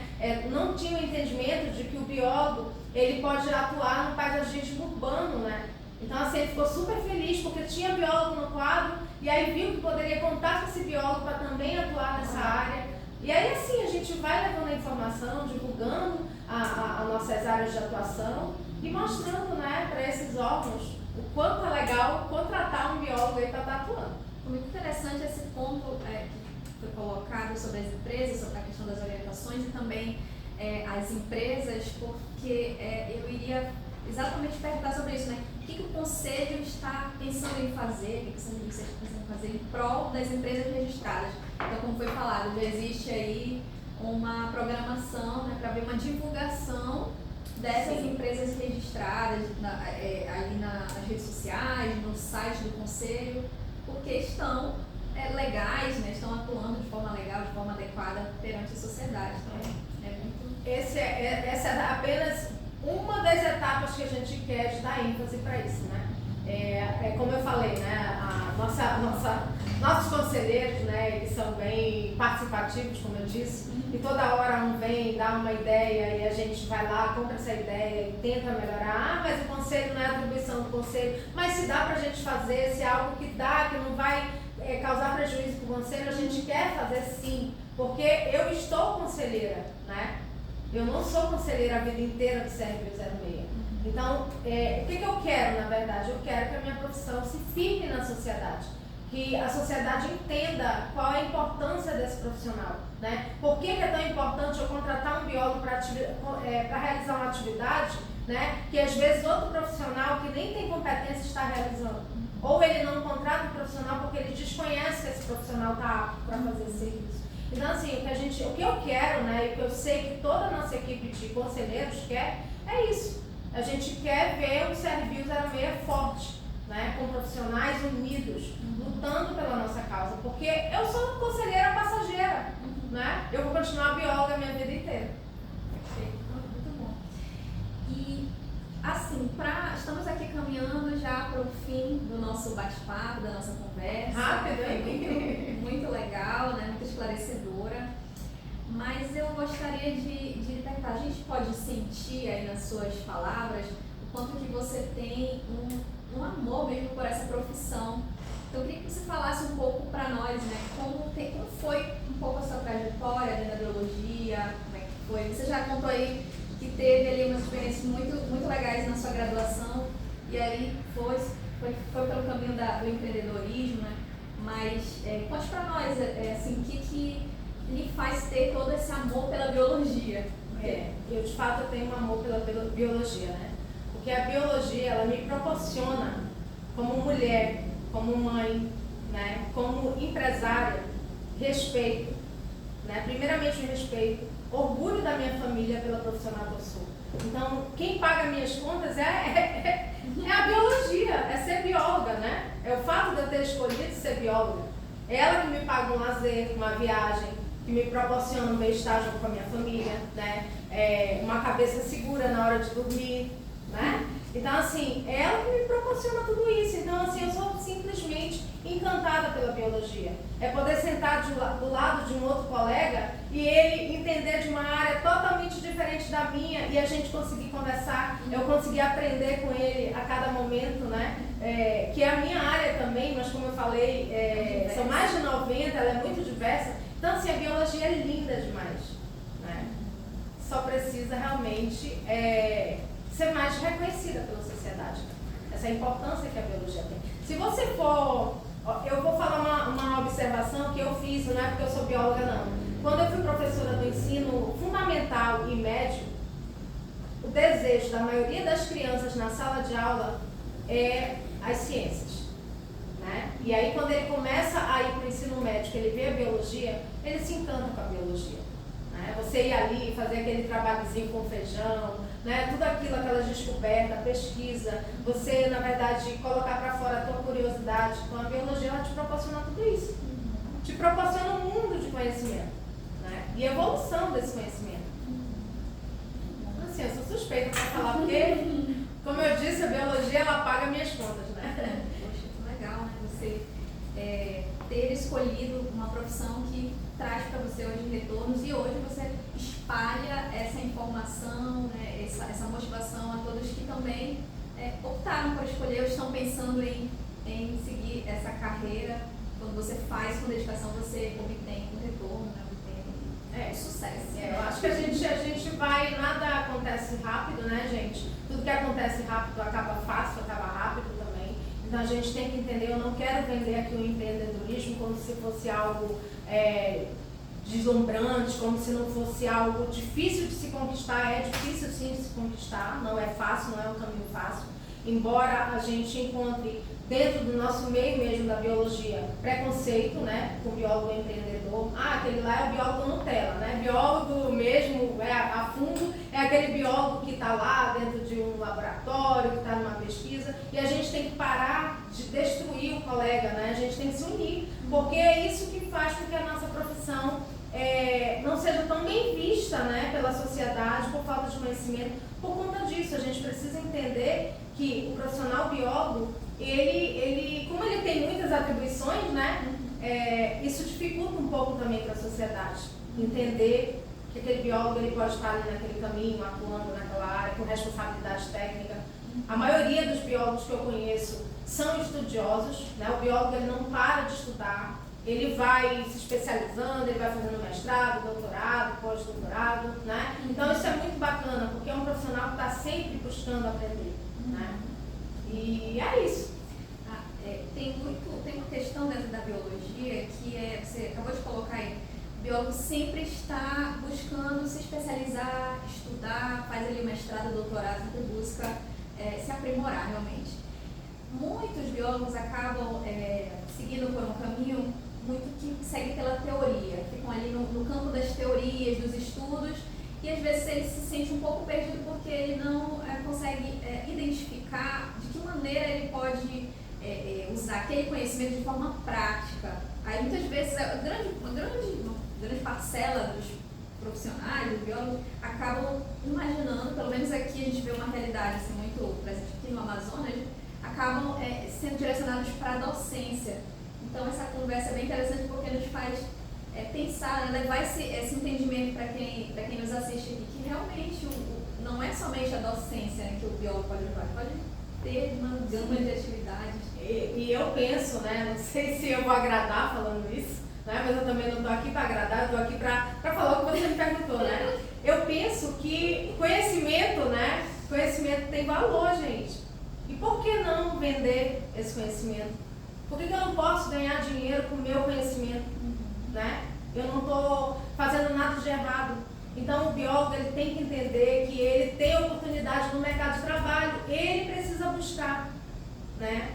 não tinha o entendimento de que o biólogo ele pode atuar no paisagismo urbano, né? Então assim, ele ficou super feliz porque tinha biólogo no quadro e aí viu que poderia contar com esse biólogo para também atuar nessa área. E aí assim, a gente vai levando a informação, divulgando as nossas áreas de atuação e mostrando, né, para esses órgãos o quanto é legal contratar um biólogo aí para estar atuando. Foi muito interessante esse ponto foi colocado sobre as empresas, sobre a questão das orientações e também as empresas, porque eu iria exatamente perguntar sobre isso, né? O que o Conselho está pensando em fazer, o que o Conselho está pensando em fazer em prol das empresas registradas? Então, como foi falado, já existe aí uma programação, né, para ver uma divulgação dessas empresas registradas ali nas redes sociais, no site do Conselho, porque estão legais, né, estão atuando de forma legal, de forma adequada perante a sociedade. Então, essa é apenas uma das etapas que a gente quer de dar ênfase para isso, né? Como eu falei, né? Nossos conselheiros, né? Eles são bem participativos, como eu disse, e toda hora um vem, dá uma ideia e a gente vai lá, compra essa ideia e tenta melhorar. Mas o conselho não é atribuição do conselho, mas se dá para a gente fazer, se é algo que dá, que não vai causar prejuízo para o conselho, a gente quer fazer sim, porque eu estou conselheira, né? Eu não sou conselheira a vida inteira do CRB 06. Então, o que eu quero, na verdade? Eu quero que a minha profissão se firme na sociedade, que a sociedade entenda qual é a importância desse profissional, né? Por que é tão importante eu contratar um biólogo para realizar uma atividade, né, que às vezes outro profissional que nem tem competência está realizando? Ou ele não contrata um profissional porque ele desconhece que esse profissional está apto para fazer esse serviço. Então, assim, o que eu quero, né, e o que eu sei que toda a nossa equipe de conselheiros quer, é isso. A gente quer ver o CRBio 06 forte, né, com profissionais unidos, lutando pela nossa causa, porque eu sou conselheira passageira, né? Eu vou continuar bióloga a minha vida inteira. Perfeito, muito bom. E, assim, estamos aqui caminhando já para o fim do nosso bate-papo, da nossa conversa. Rápido, hein? Muito legal, né? Muito esclarecedora. Mas eu gostaria de perguntar, a gente pode sentir aí nas suas palavras o quanto que você tem um amor mesmo por essa profissão. Então, eu queria que você falasse um pouco para nós, né? Como foi um pouco a sua trajetória dentro da biologia, como é que foi? Você já contou aí que teve ali umas experiências muito legais na sua graduação e aí foi pelo caminho do empreendedorismo, né? Mas conte para nós, assim, o que lhe faz ter todo esse amor pela biologia? Eu de fato tenho um amor pela biologia, né? Porque a biologia, ela me proporciona, como mulher, como mãe, né, como empresária, respeito, né? Primeiramente o respeito, orgulho da minha família pela profissional que eu sou. Então, quem paga minhas contas é a biologia, é ser bióloga, né? É o fato de eu ter escolhido ser bióloga. É ela que me paga um lazer, uma viagem, que me proporciona um bem-estar junto com a minha família, né? Uma cabeça segura na hora de dormir, né? Então, assim, é ela que me proporciona tudo isso. Então, assim, eu sou simplesmente encantada pela biologia. É poder sentar do lado de um outro colega e ele entender de uma área totalmente diferente da minha e a gente conseguir conversar, eu conseguir aprender com ele a cada momento, né? Que é a minha área também, mas como eu falei, são mais de 90, ela é muito diversa. Então, assim, a biologia é linda demais, né? Só precisa realmente ser mais reconhecida pela sociedade. Essa é a importância que a biologia tem. Se você for... Eu vou falar uma observação que eu fiz, não é porque eu sou bióloga, não. Quando eu fui professora do ensino fundamental e médio, o desejo da maioria das crianças na sala de aula é as ciências, né? E aí, quando ele começa a ir para o ensino médio, ele vê a biologia, ele se encanta com a biologia. Você ir ali, fazer aquele trabalhozinho com feijão, né? Tudo aquilo, aquelas descobertas, pesquisa, você, na verdade, colocar para fora a tua curiosidade. Então, a biologia, ela te proporciona tudo isso. Te proporciona um mundo de conhecimento, né? E evolução desse conhecimento. Então, assim, eu sou suspeita para falar, porque, como eu disse, a biologia, ela paga minhas contas, né? Poxa, que legal, né? Você ter escolhido uma profissão que traz para você hoje retornos e hoje você espalha essa informação, né, essa motivação a todos que também optaram por escolher ou estão pensando em seguir essa carreira. Quando você faz com dedicação, você obtém um retorno, né, obtém sucesso. Eu acho que a gente vai, nada acontece rápido, né, gente? Tudo que acontece rápido acaba fácil, acaba rápido também. Então a gente tem que entender, eu não quero vender aqui o empreendedorismo como se fosse algo deslumbrante, como se não fosse algo difícil de se conquistar. É difícil sim de se conquistar, não é fácil, não é um caminho fácil. Embora a gente encontre dentro do nosso meio mesmo da biologia preconceito, né, com o biólogo empreendedor. Aquele lá é o biólogo Nutella, né? Biólogo mesmo, a fundo, é aquele biólogo que está lá dentro de um laboratório, que está numa pesquisa, e a gente tem que parar de destruir o colega, né? A gente tem que se unir, porque é isso que faz com que a nossa profissão não seja tão bem vista, né, pela sociedade por falta de conhecimento. Por conta disso, a gente precisa entender que o profissional biólogo, como ele tem muitas atribuições, né, isso dificulta um pouco também para a sociedade. Entender que aquele biólogo ele pode estar ali naquele caminho, atuando naquela área, com responsabilidade técnica. A maioria dos biólogos que eu conheço são estudiosos, né? O biólogo ele não para de estudar, ele vai se especializando, ele vai fazendo mestrado, doutorado, pós-doutorado, né? Então isso é muito bacana, porque é um profissional que está sempre buscando aprender, né? E é isso. Tem uma questão dentro da biologia que você acabou de colocar aí, o biólogo sempre está buscando se especializar, estudar, faz ali o mestrado, doutorado, sempre busca se aprimorar realmente. Muitos biólogos acabam seguindo por um caminho muito que segue pela teoria, ficam ali no campo das teorias, dos estudos, e às vezes ele se sente um pouco perdido porque ele não consegue identificar de que maneira ele pode usar aquele conhecimento de forma prática. Aí muitas vezes uma grande parcela dos profissionais, dos biólogos, acabam imaginando, pelo menos aqui a gente vê uma realidade assim, muito presente aqui no Amazonas, acabam sendo direcionados para a docência. Então essa conversa é bem interessante porque nos faz pensar, né, levar esse entendimento para quem nos assiste aqui, que realmente não é somente a docência, né, que o biólogo pode levar, pode ter uma gama de atividades. E eu penso, né, não sei se eu vou agradar falando isso, né, mas eu também não estou aqui para agradar, eu estou aqui para falar o que você me perguntou, né? Eu penso que conhecimento, né, conhecimento tem valor, gente. E por que não vender esse conhecimento? Por que eu não posso ganhar dinheiro com o meu conhecimento? Né? Eu não estou fazendo nada de errado. Então o biólogo ele tem que entender que ele tem oportunidade no mercado de trabalho, ele precisa buscar. Né?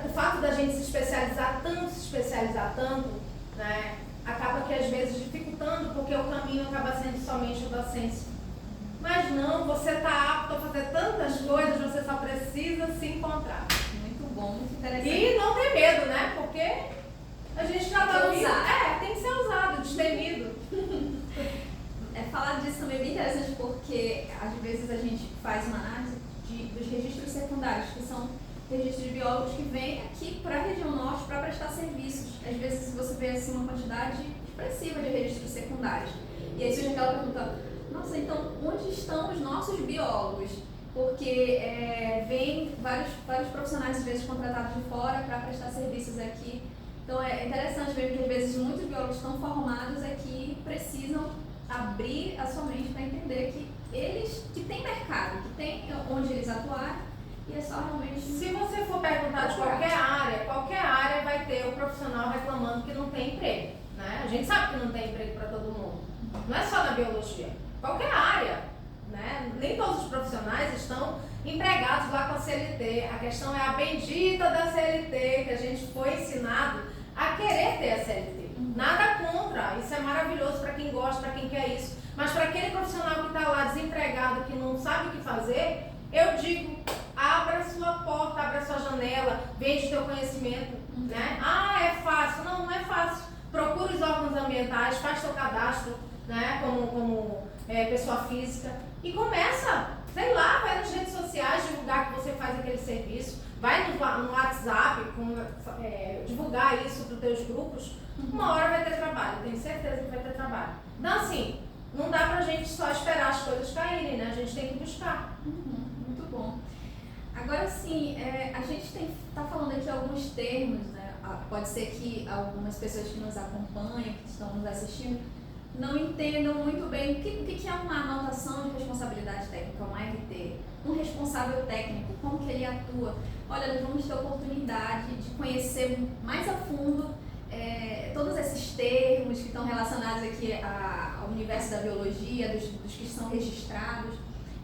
O fato da gente se especializar tanto, né, acaba que às vezes dificultando, porque o caminho acaba sendo somente a docência. Mas não, você está apto a fazer tantas coisas, você só precisa se encontrar. Muito bom, muito interessante. E não ter medo, né? Porque a gente já está usado. Tem que ser usado, destemido. Falar disso também é bem interessante porque às vezes a gente faz uma análise dos registros secundários, que são registros de biólogos que vêm aqui para a região norte para prestar serviços. Às vezes você vê assim, uma quantidade expressiva de registros secundários. E aí surge aquela pergunta, nossa, então onde estão os nossos biólogos? Porque vem vários profissionais, às vezes, contratados de fora para prestar serviços aqui. Então é interessante ver que, às vezes, muitos biólogos estão formados aqui e precisam abrir a sua mente para entender que tem mercado, que tem onde eles atuarem, e é só realmente... Se você for perguntar de qualquer área vai ter o profissional reclamando que não tem emprego. Né? A gente sabe que não tem emprego para todo mundo. Não é só na biologia. Qualquer área. Né? Nem todos os profissionais estão empregados lá com a CLT. A questão é a bendita da CLT, que a gente foi ensinado a querer ter a CLT. Nada contra, isso é maravilhoso para quem gosta, para quem quer isso. Mas para aquele profissional que está lá desempregado, que não sabe o que fazer, eu digo, abra sua porta, abra sua janela, vende o seu conhecimento. Né? É fácil. Não, não é fácil. Procure os órgãos ambientais, faz seu cadastro, né? como pessoa física. E começa, sei lá, vai nas redes sociais divulgar que você faz aquele serviço, vai no WhatsApp divulgar isso para os teus grupos, uma hora vai ter trabalho, tenho certeza que vai ter trabalho. Então assim, não dá pra gente só esperar as coisas caírem, né? A gente tem que buscar. Muito bom. Agora sim, a gente está falando aqui alguns termos, né? Pode ser que algumas pessoas que nos acompanham, que estão nos assistindo, não entendam muito bem o que é uma anotação de responsabilidade técnica, um RT, um responsável técnico, como que ele atua. Olha, nós vamos ter oportunidade de conhecer mais a fundo todos esses termos que estão relacionados aqui ao universo da biologia, dos que são registrados,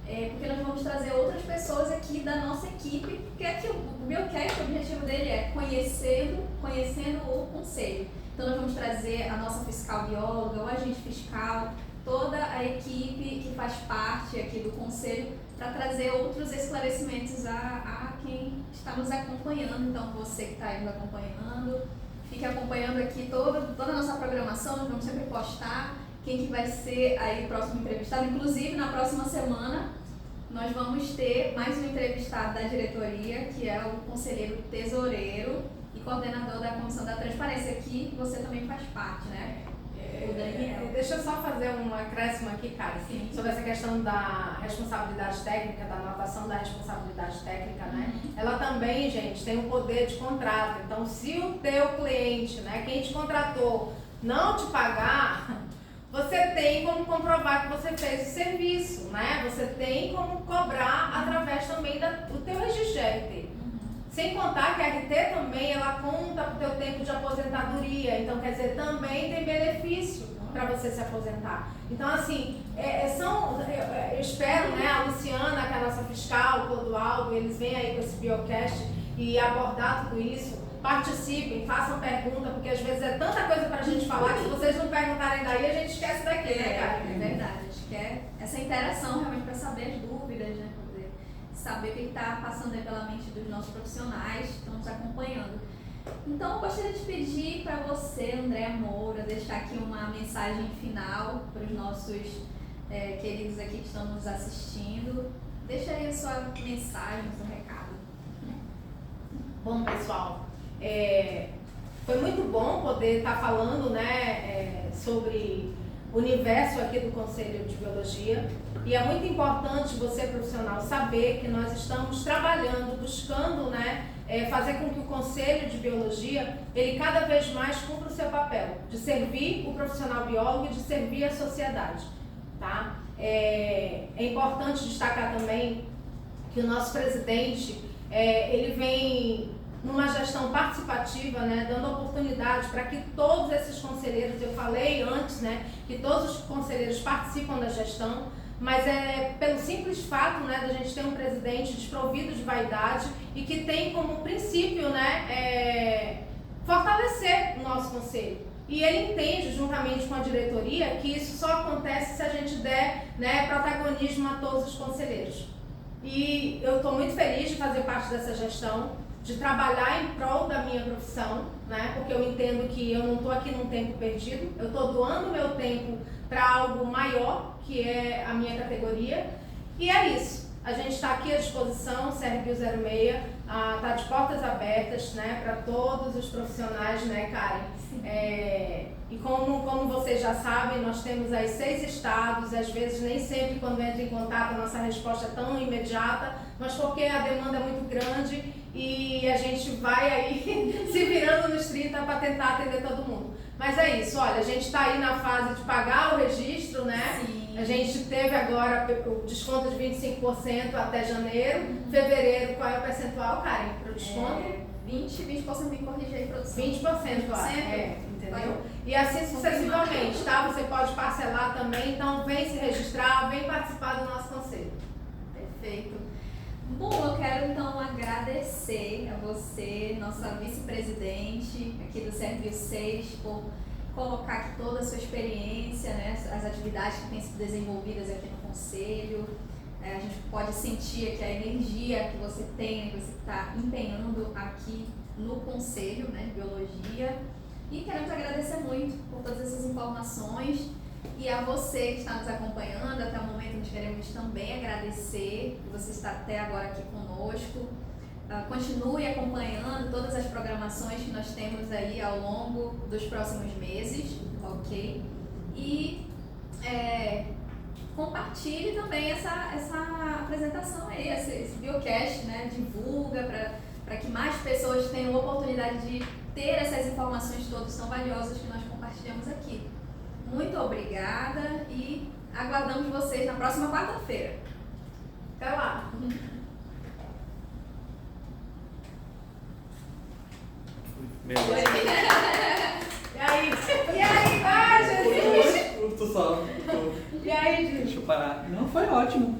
porque nós vamos trazer outras pessoas aqui da nossa equipe, porque aqui o Biocast, o objetivo dele é conhecendo o conselho. Então nós vamos trazer a nossa fiscal bióloga, o agente fiscal, toda a equipe que faz parte aqui do conselho para trazer outros esclarecimentos a quem está nos acompanhando. Então você que está aí nos acompanhando, fique acompanhando aqui toda a nossa programação, nós vamos sempre postar quem que vai ser aí o próximo entrevistado. Inclusive na próxima semana nós vamos ter mais um entrevistado da diretoria, que é o conselheiro tesoureiro e coordenador da Comissão da Transparência, que você também faz parte, né? O Daniel. Deixa eu só fazer um acréscimo aqui, cara, sobre essa questão da responsabilidade técnica, da anotação da responsabilidade técnica, né? Ela também, gente, tem um poder de contrato. Então, se o teu cliente, né, quem te contratou, não te pagar, você tem como comprovar que você fez o serviço, né? Você tem como cobrar através também do teu registro de RT. Sem contar que a RT também, ela conta para o teu tempo de aposentadoria. Então, quer dizer, também tem benefício para você se aposentar. Então, assim, eu espero, né, a Luciana, que é a nossa fiscal, o Clodoaldo, eles vêm aí com esse Biocast e abordar tudo isso. Participem, façam pergunta, porque às vezes é tanta coisa para a gente falar que se vocês não perguntarem daí, a gente esquece daqui, né, cara? É verdade, a gente quer essa interação realmente para saber as dúvidas, né? Saber o que está passando aí pela mente dos nossos profissionais que estão nos acompanhando. Então, eu gostaria de pedir para você, Andréa Moura, deixar aqui uma mensagem final para os nossos queridos aqui que estão nos assistindo. Deixa aí a sua mensagem, o seu recado. Bom, pessoal, foi muito bom poder estar falando, né, sobre o universo aqui do Conselho de Biologia. E é muito importante você, profissional, saber que nós estamos trabalhando, buscando, né, fazer com que o Conselho de Biologia, ele cada vez mais cumpra o seu papel, de servir o profissional biólogo e de servir a sociedade, tá? É importante destacar também que o nosso presidente, ele vem numa gestão participativa, né, dando oportunidade para que todos esses conselheiros, eu falei antes, né, que todos os conselheiros participam da gestão, mas é pelo simples fato, né, da gente ter um presidente desprovido de vaidade e que tem como princípio, né, fortalecer o nosso conselho. E ele entende, juntamente com a diretoria, que isso só acontece se a gente der, né, protagonismo a todos os conselheiros. E eu estou muito feliz de fazer parte dessa gestão, de trabalhar em prol da minha profissão, né? Porque eu entendo que eu não estou aqui num tempo perdido, eu estou doando meu tempo para algo maior, que é a minha categoria, e é isso. A gente está aqui à disposição, o CRBio 06 está de portas abertas, né, para todos os profissionais, né, Karen? E como vocês já sabem, nós temos aí 6 estados, às vezes nem sempre quando entra em contato a nossa resposta é tão imediata, mas porque a demanda é muito grande e a gente vai aí se virando nos 30 para tentar atender todo mundo. Mas é isso, olha, a gente está aí na fase de pagar o registro, né? Sim. A gente teve agora o desconto de 25% até janeiro. Fevereiro, qual é o percentual, Karen, para o desconto? 20% me corrigir aí, produção. 20%, entendeu? E assim sucessivamente, tá? Você pode parcelar também, então vem se registrar, vem participar do nosso conselho. Perfeito. Bom, eu quero então agradecer a você, nossa vice-presidente aqui do CRBio 6, por colocar aqui toda a sua experiência, né, as atividades que têm sido desenvolvidas aqui no Conselho. A gente pode sentir aqui a energia que você tem, que você está empenhando aqui no Conselho, né, de Biologia. E queremos agradecer muito por todas essas informações. E a você que está nos acompanhando até o momento, nós queremos também agradecer que você está até agora aqui conosco. Continue acompanhando todas as programações que nós temos aí ao longo dos próximos meses, ok? E compartilhe também essa apresentação aí, esse Biocast, né? Divulga para que mais pessoas tenham a oportunidade de ter essas informações todas tão valiosas que nós compartilhamos aqui. Muito obrigada e aguardamos vocês na próxima quarta-feira. Até lá! Beleza. E aí? E aí, vai, Jesus! Tu só. E aí, Deixa eu parar. Não, foi ótimo.